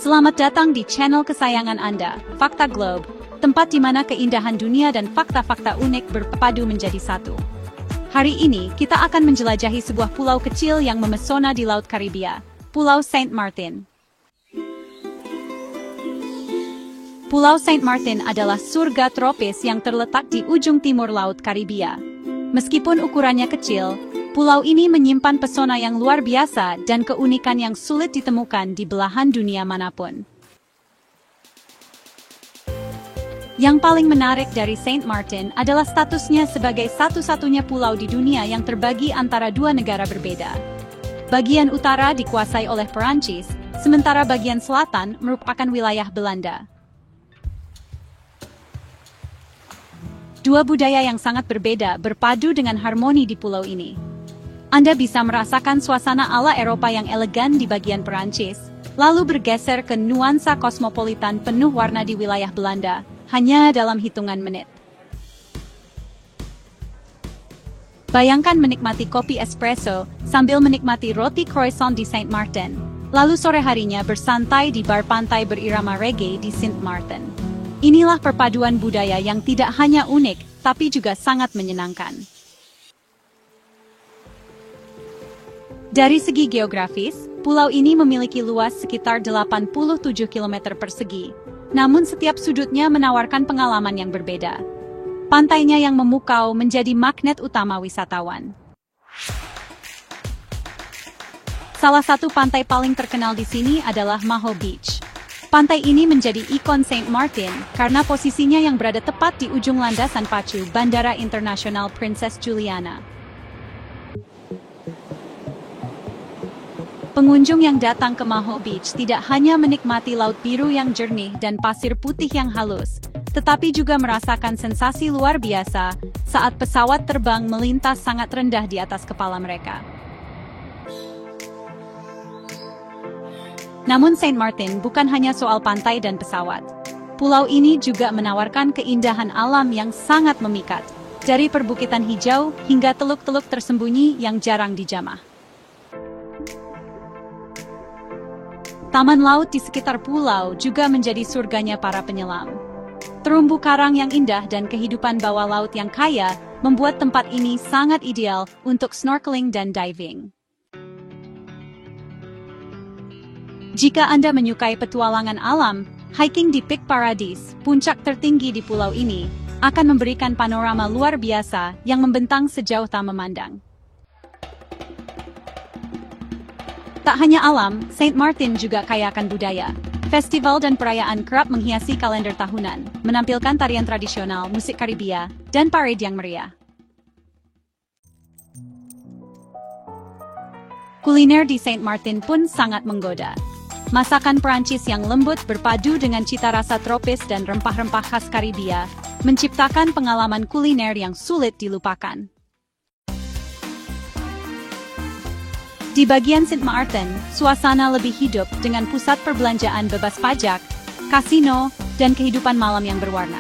Selamat datang di channel kesayangan Anda, Fakta Globe, tempat di mana keindahan dunia dan fakta-fakta unik berpadu menjadi satu. Hari ini, kita akan menjelajahi sebuah pulau kecil yang memesona di Laut Karibia, Pulau Saint Martin. Pulau Saint Martin adalah surga tropis yang terletak di ujung timur Laut Karibia. Meskipun ukurannya kecil, pulau ini menyimpan pesona yang luar biasa dan keunikan yang sulit ditemukan di belahan dunia manapun. Yang paling menarik dari Saint Martin adalah statusnya sebagai satu-satunya pulau di dunia yang terbagi antara dua negara berbeda. Bagian utara dikuasai oleh Perancis, sementara bagian selatan merupakan wilayah Belanda. Dua budaya yang sangat berbeda berpadu dengan harmoni di pulau ini. Anda bisa merasakan suasana ala Eropa yang elegan di bagian Perancis, lalu bergeser ke nuansa kosmopolitan penuh warna di wilayah Belanda, hanya dalam hitungan menit. Bayangkan menikmati kopi espresso sambil menikmati roti croissant di Saint Martin, lalu sore harinya bersantai di bar pantai berirama reggae di Saint Martin. Inilah perpaduan budaya yang tidak hanya unik, tapi juga sangat menyenangkan. Dari segi geografis, pulau ini memiliki luas sekitar 87 km persegi, namun setiap sudutnya menawarkan pengalaman yang berbeda. Pantainya yang memukau menjadi magnet utama wisatawan. Salah satu pantai paling terkenal di sini adalah Maho Beach. Pantai ini menjadi ikon Saint Martin karena posisinya yang berada tepat di ujung landasan pacu Bandara Internasional Princess Juliana. Pengunjung yang datang ke Maho Beach tidak hanya menikmati laut biru yang jernih dan pasir putih yang halus, tetapi juga merasakan sensasi luar biasa saat pesawat terbang melintas sangat rendah di atas kepala mereka. Namun Saint Martin bukan hanya soal pantai dan pesawat. Pulau ini juga menawarkan keindahan alam yang sangat memikat, dari perbukitan hijau hingga teluk-teluk tersembunyi yang jarang dijamah. Taman laut di sekitar pulau juga menjadi surganya para penyelam. Terumbu karang yang indah dan kehidupan bawah laut yang kaya membuat tempat ini sangat ideal untuk snorkeling dan diving. Jika Anda menyukai petualangan alam, hiking di Peak Paradise, puncak tertinggi di pulau ini, akan memberikan panorama luar biasa yang membentang sejauh tak memandang. Tak hanya alam, Saint Martin juga kaya akan budaya. Festival dan perayaan kerap menghiasi kalender tahunan, menampilkan tarian tradisional, musik Karibia, dan parade yang meriah. Kuliner di Saint Martin pun sangat menggoda. Masakan Perancis yang lembut berpadu dengan cita rasa tropis dan rempah-rempah khas Karibia, menciptakan pengalaman kuliner yang sulit dilupakan. Di bagian Saint Martin, suasana lebih hidup dengan pusat perbelanjaan bebas pajak, kasino, dan kehidupan malam yang berwarna.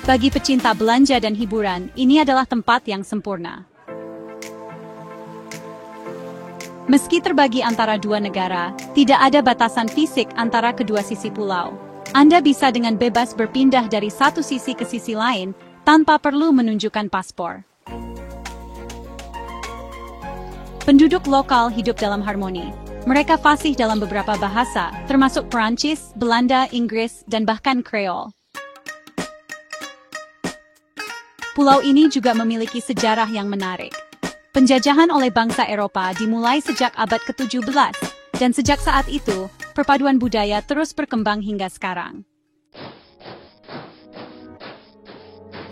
Bagi pecinta belanja dan hiburan, ini adalah tempat yang sempurna. Meski terbagi antara dua negara, tidak ada batasan fisik antara kedua sisi pulau. Anda bisa dengan bebas berpindah dari satu sisi ke sisi lain, tanpa perlu menunjukkan paspor. Penduduk lokal hidup dalam harmoni. Mereka fasih dalam beberapa bahasa, termasuk Perancis, Belanda, Inggris, dan bahkan Kreol. Pulau ini juga memiliki sejarah yang menarik. Penjajahan oleh bangsa Eropa dimulai sejak abad ke-17, dan sejak saat itu, perpaduan budaya terus berkembang hingga sekarang.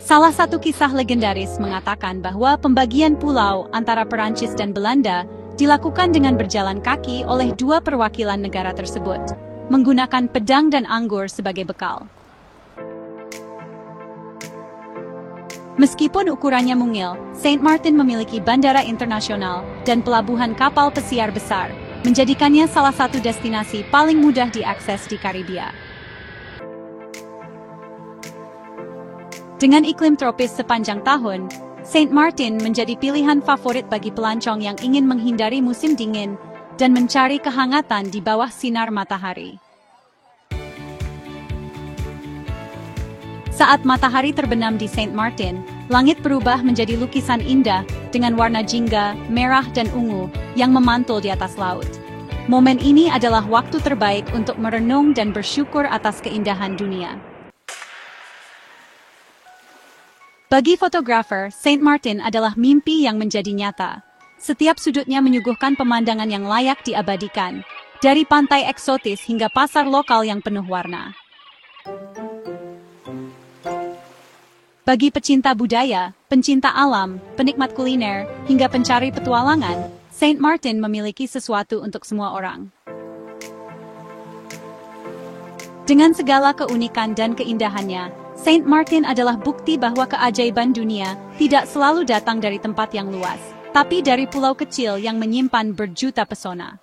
Salah satu kisah legendaris mengatakan bahwa pembagian pulau antara Perancis dan Belanda dilakukan dengan berjalan kaki oleh dua perwakilan negara tersebut, menggunakan pedang dan anggur sebagai bekal. Meskipun ukurannya mungil, Saint Martin memiliki bandara internasional dan pelabuhan kapal pesiar besar, menjadikannya salah satu destinasi paling mudah diakses di Karibia. Dengan iklim tropis sepanjang tahun, Saint Martin menjadi pilihan favorit bagi pelancong yang ingin menghindari musim dingin dan mencari kehangatan di bawah sinar matahari. Saat matahari terbenam di Saint Martin, langit berubah menjadi lukisan indah dengan warna jingga, merah dan ungu yang memantul di atas laut. Momen ini adalah waktu terbaik untuk merenung dan bersyukur atas keindahan dunia. Bagi fotografer, Saint Martin adalah mimpi yang menjadi nyata. Setiap sudutnya menyuguhkan pemandangan yang layak diabadikan, dari pantai eksotis hingga pasar lokal yang penuh warna. Bagi pecinta budaya, pencinta alam, penikmat kuliner, hingga pencari petualangan, Saint Martin memiliki sesuatu untuk semua orang. Dengan segala keunikan dan keindahannya, Saint Martin adalah bukti bahwa keajaiban dunia tidak selalu datang dari tempat yang luas, tapi dari pulau kecil yang menyimpan berjuta pesona.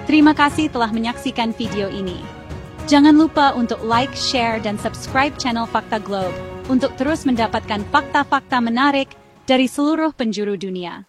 Terima kasih telah menyaksikan video ini. Jangan lupa untuk like, share, dan subscribe channel Fakta Globe untuk terus mendapatkan fakta-fakta menarik dari seluruh penjuru dunia.